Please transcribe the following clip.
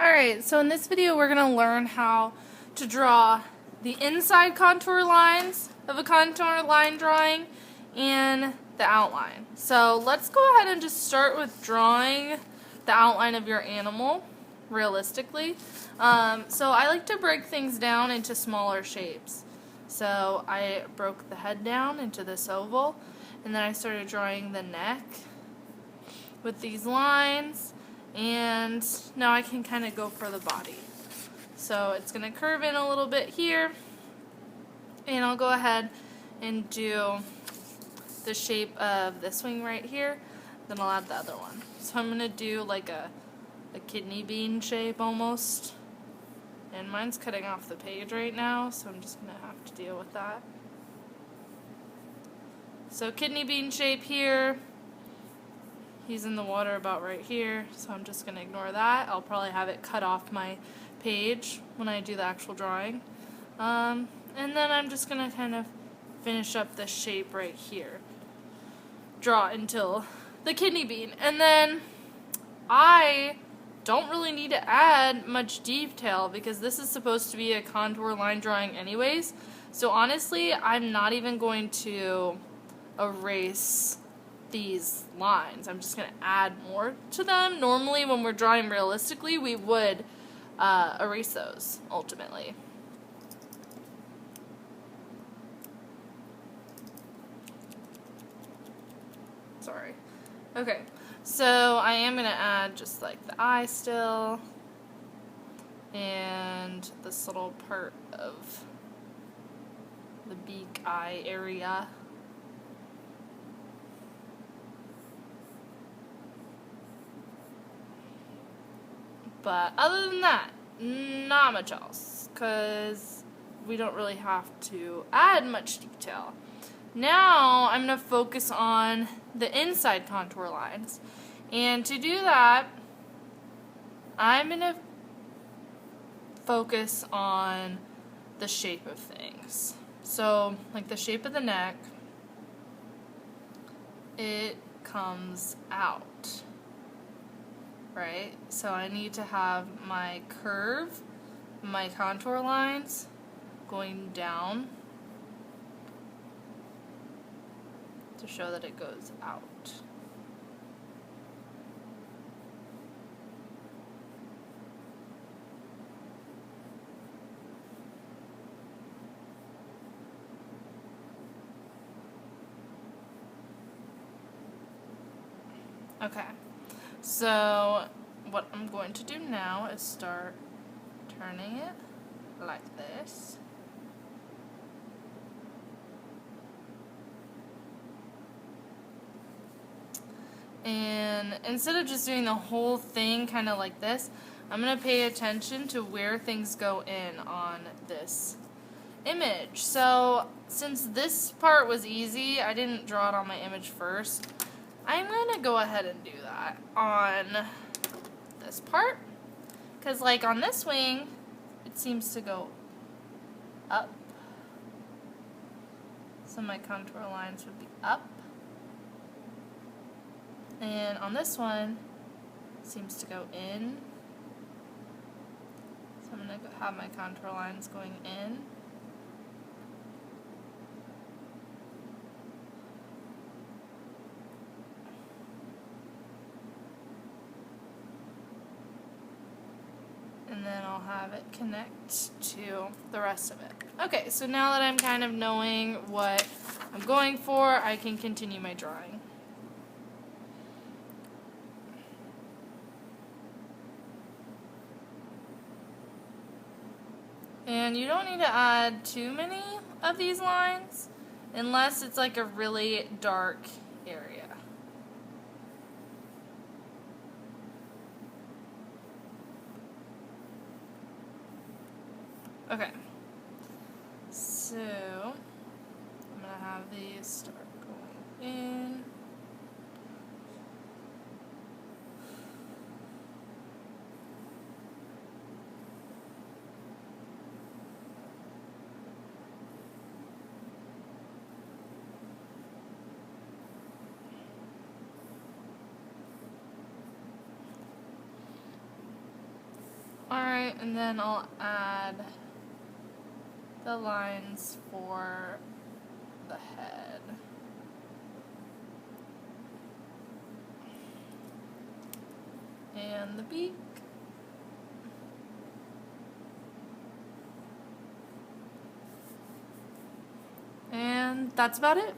Alright, so in this video we're going to learn how to draw the inside contour lines of a contour line drawing and the outline. So let's go ahead and just start with drawing the outline of your animal realistically. So I like to break things down into smaller shapes. So I broke the head down into this oval, and then I started drawing the neck with these lines. And now I can kind of go for the body. So it's going to curve in a little bit here. And I'll go ahead and do the shape of this wing right here. Then I'll add the other one. So I'm going to do like a kidney bean shape almost. And mine's cutting off the page right now, so I'm just going to have to deal with that. So kidney bean shape here. He's in the water about right here, so I'm just going to ignore that. I'll probably have it cut off my page when I do the actual drawing. And then I'm just going to kind of finish up this shape right here. Draw until the kidney bean. And then I don't really need to add much detail because this is supposed to be a contour line drawing anyways. So honestly, I'm not even going to erase these lines. I'm just going to add more to them. Normally when we're drawing realistically, we would erase those ultimately. Sorry. Okay, so I am going to add just like the eye still and this little part of the beak eye area. But other than that, not much else, because we don't really have to add much detail. Now I'm going to focus on the inside contour lines. And to do that, I'm going to focus on the shape of things. So, like the shape of the neck, it comes out. Right? So I need to have my curve, my contour lines going down to show that it goes out. Okay. So what I'm going to do now is start turning it like this. And instead of just doing the whole thing kind of like this, I'm going to pay attention to where things go in on this image. So since this part was easy, I didn't draw it on my image first. I'm going to go ahead and do that on this part, because like on this wing, it seems to go up. So my contour lines would be up. And on this one, it seems to go in. So I'm going to have my contour lines going in. And then I'll have it connect to the rest of it. Okay, so now that I'm kind of knowing what I'm going for, I can continue my drawing. And you don't need to add too many of these lines unless it's like a really dark area. Okay, so I'm going to have these start going in. Alright, and then I'll add the lines for the head. And the beak. And that's about it.